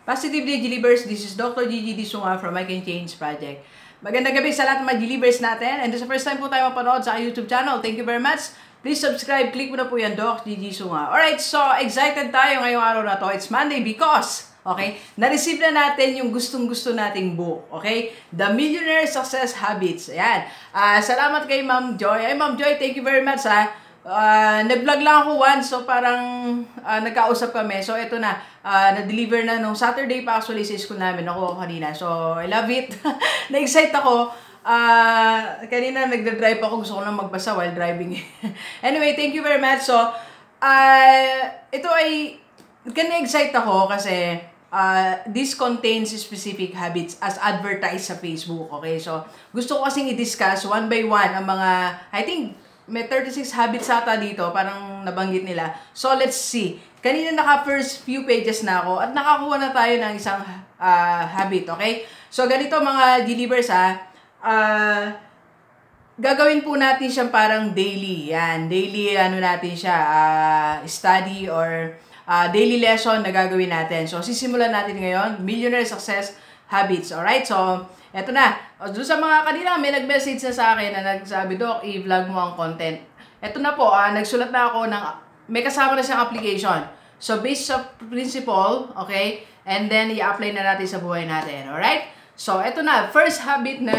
Positively Delivers, this is Dr. Gigi Disunga from I Can Change Project. Magandang gabi sa lahat ng mga Delivers natin. And this is the first time po tayo mapanood sa YouTube channel. Thank you very much. Please subscribe, click mo na po yan, Doc Gigi Disunga. Alright, so excited tayo ngayong araw na to. It's Monday because, okay, na-receive na natin yung gustong-gusto nating book. Okay? The Millionaire Success Habits. Ayan. Salamat kay Ma'am Joy. Ay, Ma'am Joy, thank you very much ha. Nag-vlog lang ako once, so parang nagkausap kami. So, ito na. Na-deliver na nung Saturday pa actually sa school namin. Nakuha ko kanina. So, I love it. Na-excite ako. Kanina nagda-drive ako. Gusto ko lang magbasa while driving. Anyway, thank you very much. So, ito ay na-excite ako kasi this contains specific habits as advertised sa Facebook. Okay? So, gusto ko kasing i-discuss one by one ang mga, I think, may 36 habits ata dito, parang nabanggit nila. So, let's see. Kanina naka-first few pages na ako at nakakuha na tayo ng isang habit, okay? So, ganito mga delivers gagawin po natin siyang parang daily. Yan, daily natin siya, study or daily lesson na gagawin natin. So, sisimulan natin ngayon, Millionaire Success Habits, alright? So, eto na. Doon sa mga kanina, may nag-message na sa akin na nagsabi, Doc, i-vlog mo ang content. Eto na po, nagsulat na ako ng, may kasama na siyang application. So, based sa principle, okay, and then i-apply na natin sa buhay natin, alright? So, eto na, first habit na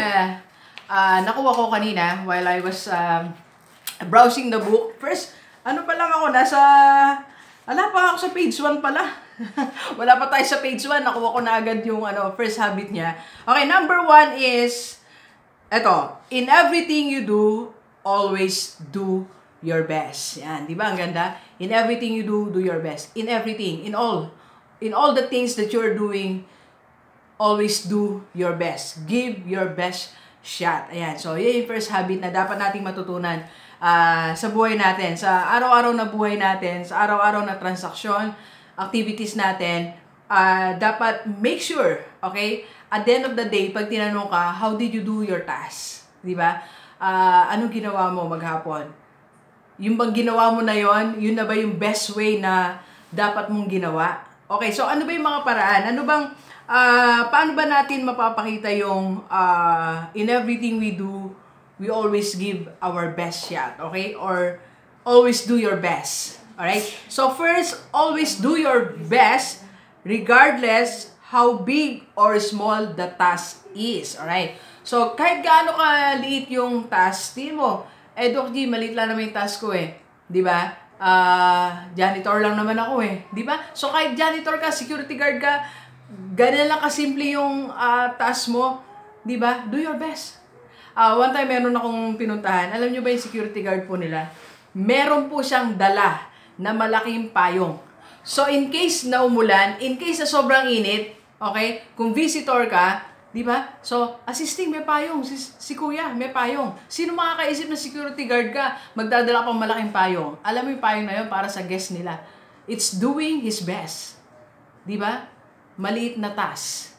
nakuha ko kanina while I was browsing the book. First, ano pa lang ako, wala pa ako sa page 1 pala. Wala pa tayo sa page 1. Nakuha ko na agad yung first habit niya. Okay, number 1 is, eto, in everything you do, always do your best. Yan, di ba? Ang ganda. In everything you do, do your best. In everything, in all the things that you're doing, always do your best. Give your best shot. Ayan, so yun yung first habit na dapat nating matutunan sa buhay natin, sa araw-araw na buhay natin, sa araw-araw na transaksyon, activities natin. Dapat make sure, okay, at the end of the day, pag tinanong ka, how did you do your task? Di ba? Anong ginawa mo maghapon? Yung bang ginawa mo na yon, yun na ba yung best way na dapat mong ginawa? Okay, so ano ba yung mga paraan? Ano bang, paano ba natin mapapakita yung in everything we do, we always give our best shot, okay? Or always do your best, alright? So first, always do your best regardless how big or small the task is, alright? So kahit gaano kaliit yung task, di mo, Doc G, maliit lang naman yung task ko di ba? Janitor lang naman ako di ba? So kahit janitor ka, security guard ka, ganyan lang kasimple yung task mo, di ba? Do your best. One time, meron akong pinuntahan. Alam nyo ba yung security guard po nila? Meron po siyang dala na malaking payong. So, in case na umulan, in case na sobrang init, okay, kung visitor ka, di ba? So, assisting, may payong. Si kuya, may payong. Sino makakaisip na security guard ka? Magdadala pang malaking payong. Alam mo yung payong na yun para sa guest nila. It's doing his best. Di ba? Maliit na task.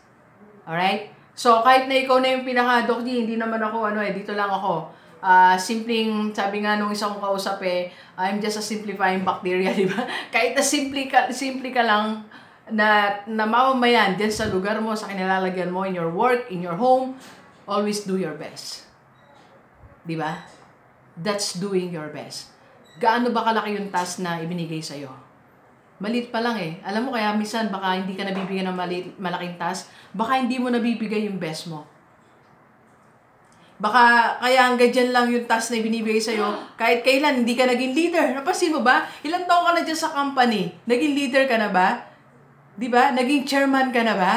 Alright? So, kahit na ikaw na yung pinaka-Doc G, hindi naman ako, dito lang ako. Simpleng, sabi nga nung isang kausap I'm just a simplifying bacteria, di ba? Kahit na simple ka lang, na mamamayan dyan sa lugar mo, sa kinalalagyan mo, in your work, in your home, always do your best. Di ba? That's doing your best. Gaano ba kalaki yung task na ibinigay sa'yo? Maliit pa lang Alam mo kaya minsan baka hindi ka nabibigyan ng malaking task, baka hindi mo nabibigay yung best mo. Baka kaya hanggang dyan lang yung task na ibinibigay sa'yo, kahit kailan hindi ka naging leader. Napansin mo ba? Ilang taon ka na dyan sa company? Naging leader ka na ba? Di ba? Naging chairman ka na ba?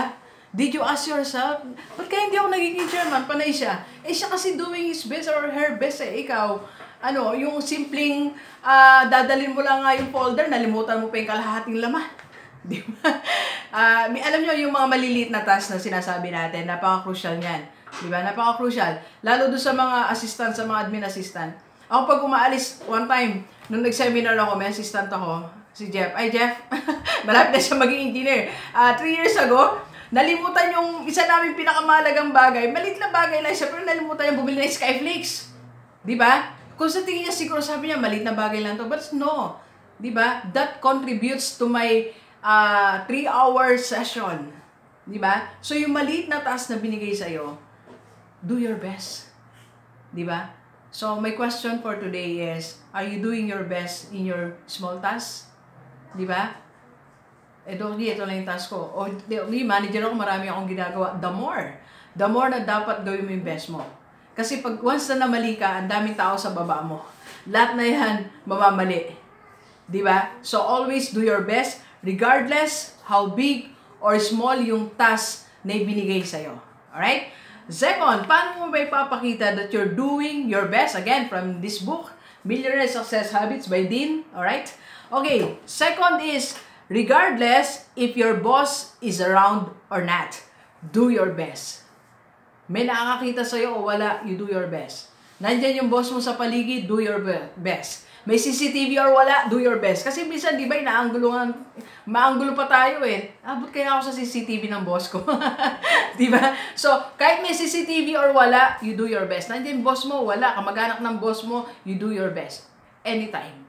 Did you ask yourself, ba't kaya hindi ako naging chairman? Panay siya. Siya kasi doing his best or her best Ikaw, yung simpleng dadalhin mo lang nga yung folder, nalimutan mo pa yung kalahating laman. Di ba? Alam nyo, yung mga maliliit na task na sinasabi natin, napaka-crucial niyan. Di ba? Napaka-crucial. Lalo doon sa mga assistant, sa mga admin assistant. Ako pag umaalis, one time, nung nag-seminar ako, may assistant ako, si Jeff. Ay, Jeff, malapit na siya maging engineer. 3 years ago, nalimutan yung isa namin pinakamahalagang bagay. Maliit na bagay lang siya, pero nalimutan yung bumili ng Skyflakes. Di ba? Kung sa tingin niya siguro sabi niya, maliit na bagay lang to. But no. Di ba? That contributes to my 3-hour session. Di ba? So, yung maliit na task na binigay sa'yo, do your best. Di ba? So, my question for today is, are you doing your best in your small tasks? Di ba? Ito lang yung task ko. O, di, manager ako, marami akong ginagawa. The more na dapat gawin mo yung best mo. Kasi pag once na namali ka, ang daming tao sa baba mo. Lahat na yan, mamamali. Di ba? So, always do your best, regardless how big or small yung task na ibinigay sa'yo. Alright? Second, paano mo ba ipapakita that you're doing your best? Again, from this book, Millionaire Success Habits by Dean. Alright? Okay, second is, regardless if your boss is around or not, do your best. May nakakakita sa'yo o wala, you do your best. Nandyan yung boss mo sa paligid, do your best. May CCTV or wala, do your best. Kasi minsan, di ba, maanggulo pa tayo eh. Abot kaya ako sa CCTV ng boss ko. Di ba? So, kahit may CCTV or wala, you do your best. Nandiyan boss mo, wala. Kamag-anak ng boss mo, you do your best. Anytime.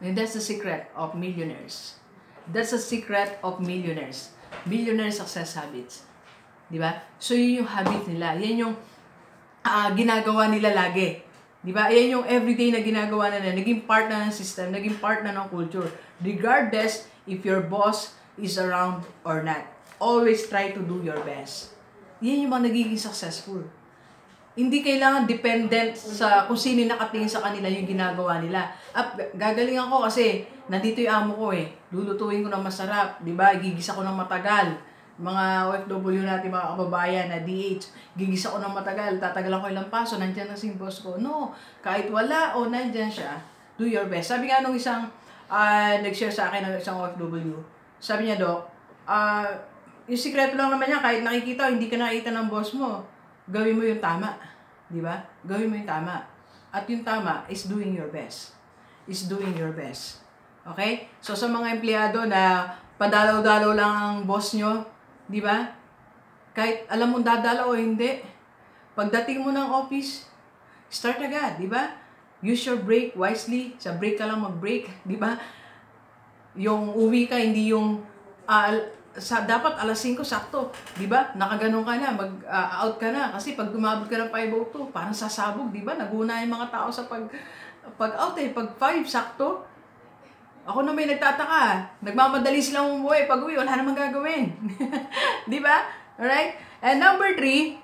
And that's the secret of millionaires. That's the secret of millionaires. Millionaire success habits. Di ba? So, yun yung habit nila. Yan yung ginagawa nila lagi. Di ba? Yan yung everyday na ginagawa nila. Naging part na ng system, naging part na ng culture. Regardless if your boss is around or not. Always try to do your best. Yan yung mga nagiging successful. Hindi kailangan dependent sa kung sino nakatingin sa kanila yung ginagawa nila. At gagalingan ko kasi nandito yung amo ko eh. Lulutuin ko ng masarap. Di ba? Gigisa ko ng matagal. Mga OFW natin, mga kababayan na DH, gigisa ko ng matagal, tatagalan ko ilang paso, nandiyan na si boss ko. No, kahit wala o nandiyan siya, do your best. Sabi nga nung isang nag-share sa akin ng isang OFW, sabi niya, Doc, yung sikreto lang naman niya, kahit nakikita, hindi ka nakita ng boss mo, gawin mo yung tama. Di ba? Gawin mo yung tama. At yung tama is doing your best. Is doing your best. Okay? So sa mga empleyado na padalaw-dalaw lang ang boss nyo, di ba? Kahit alam mong dadalaw o hindi, pagdating mo ng office, start agad, di ba? Use your break wisely. Sa break ka lang mag-break, di ba? Yung uwi ka, hindi yung dapat alas 5 sakto, di ba? Nakaganon ka na, mag-out ka na. Kasi pag gumabot ka ng 5:02, parang sasabog, di ba? Naguna yung mga tao sa pag-out eh. Pag 5 sakto, ako na may nagtataka. Nagmamadali silang umuwi. Pag uwi, wala namang gagawin. Di ba? Alright? And number 3,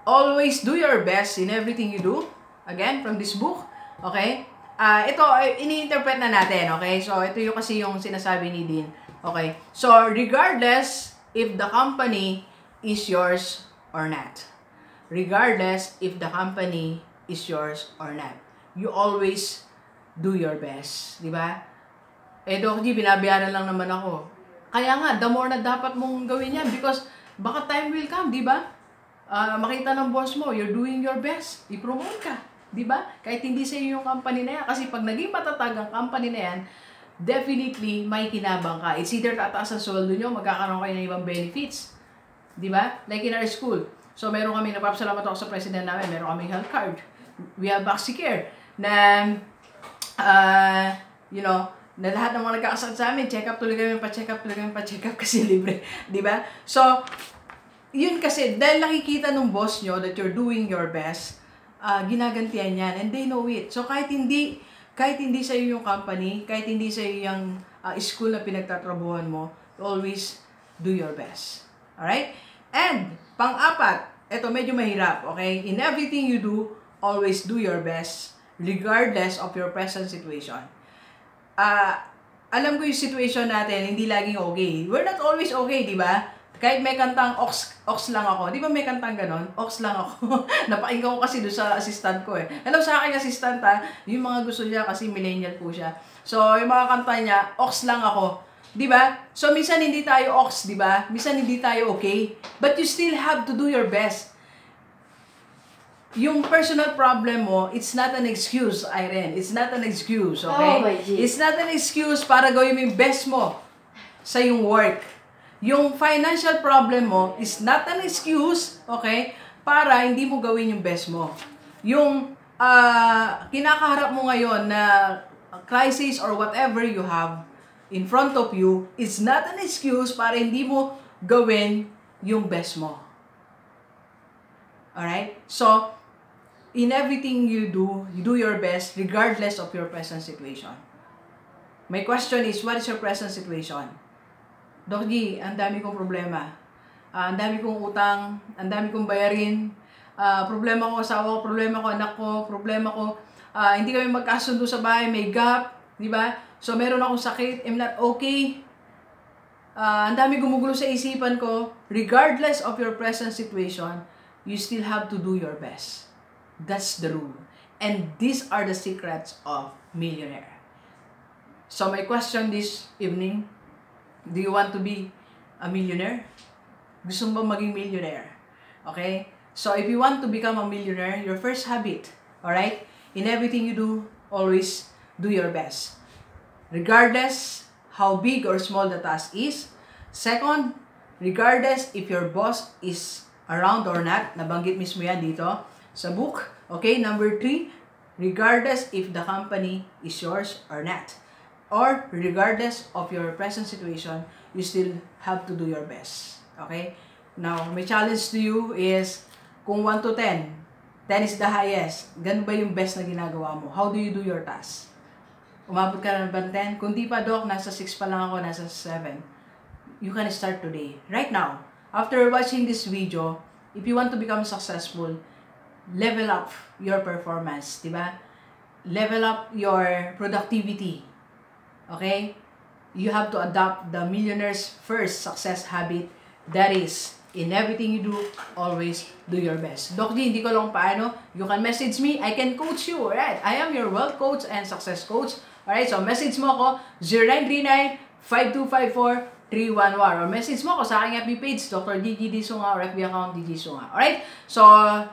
always do your best in everything you do. Again, from this book. Okay? Ito, ini-interpret na natin. Okay? So, ito yung kasi yung sinasabi ni Dean. Okay? So, regardless if the company is yours or not. Regardless if the company is yours or not. You always do your best, di ba? Doc G, binabayaran lang naman ako. Kaya nga, the more na dapat mong gawin yan because baka time will come, di ba? Makita ng boss mo, you're doing your best. I-promote ka, di ba? Kahit hindi sa iyo yung company na yan. Kasi pag naging matatag ang company na yan, definitely may kinabang ka. It's either tataas ang sweldo nyo, magkakaroon kayo ng ibang benefits. Di ba? Like in our school. So, meron kami, napapasalamat ako sa president namin, meron kami health card. We have Baxicare na na lahat ng mga nagkakasakit sa amin, check up tuloy kami, pa-check up kasi libre. Di ba? So, yun kasi, dahil nakikita ng boss nyo that you're doing your best, ginagantihan yan, and they know it. So, kahit hindi sa iyo yung company, kahit hindi sa iyo yung school na pinagtatrabuhan mo, always do your best. Alright? And, pang-apat, eto medyo mahirap, okay? In everything you do, always do your best, regardless of your present situation. Alam ko yung situation natin, hindi laging okay. We're not always okay, di ba? Kahit may kantang ox lang ako. Di ba may kantang ganon? Ox lang ako. Napakinggan ko kasi doon sa assistant ko eh. Hello sa aking assistant ha. Yung mga gusto niya kasi millennial po siya. So, yung mga kanta niya, ox lang ako. Di ba? So, minsan hindi tayo ox, di ba? Minsan hindi tayo okay. But you still have to do your best. Yung personal problem mo, it's not an excuse, Irene. It's not an excuse, okay? Oh, my God. It's not an excuse para gawin mo yung best mo sa yung work. Yung financial problem mo is not an excuse, okay, para hindi mo gawin yung best mo. Yung kinakaharap mo ngayon na crisis or whatever you have in front of you is not an excuse para hindi mo gawin yung best mo. Alright? So, in everything you do your best regardless of your present situation. My question is, what is your present situation? Doc G, ang dami kong problema. Ang dami kong utang, ang dami kong bayarin. Problema ko asawa ko, problema ko anak ko, problema ko hindi kami magkasundo sa bahay, may gap, di ba? So, meron akong sakit, I'm not okay. Ang dami gumugulo sa isipan ko. Regardless of your present situation, you still have to do your best. That's the rule. And these are the secrets of millionaire. So my question this evening, do you want to be a millionaire? Gusto mo ba maging millionaire? Okay? So if you want to become a millionaire, your first habit, alright? In everything you do, always do your best. Regardless how big or small the task is. Second, regardless if your boss is around or not, nabanggit mismo yan dito sa book. Okay, number 3, regardless if the company is yours or not. Or regardless of your present situation, you still have to do your best. Okay? Now, my challenge to you is, kung 1 to 10, 10 is the highest, ganun ba yung best na ginagawa mo? How do you do your task? Umabot ka na ba ng 10? Kung di pa, Doc, nasa 6 pa lang ako, nasa 7. You can start today. Right now. After watching this video, if you want to become successful, level up your performance, diba? Level up your productivity. Okay? You have to adopt the millionaire's first success habit. That is, in everything you do, always do your best. Doc G, hindi ko lang paano. You can message me. I can coach you. Alright? I am your wealth coach and success coach. Alright? So, message mo ako, 0939-5254-311 or message mo ako sa aking FB page, Dr. DG Disunga or FB account DG Disunga. Alright? So,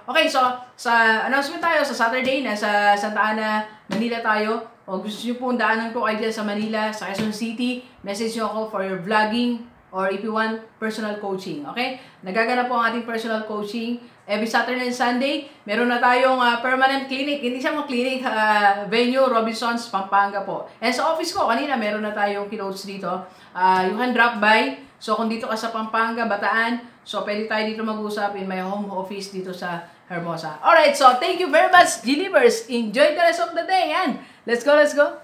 okay. So, sa announcement tayo sa Saturday, nasa Santa Ana, Manila tayo. O gusto nyo pong daanan ko kayo dyan sa Manila, sa Quezon City, message nyo ako for your vlogging or if you want personal coaching. Okay? Nagaganap po ang ating personal coaching. Every Saturday and Sunday, meron na tayong permanent clinic. Hindi siya mga clinic, venue, Robinsons, Pampanga po. And sa office ko, kanina meron na tayong kinotes dito. You can drop by. So kung dito ka sa Pampanga, Bataan, so pwede tayo dito mag-usap in my home office dito sa Hermosa. Alright, so thank you very much, G-Livers. Enjoy the rest of the day and let's go, let's go!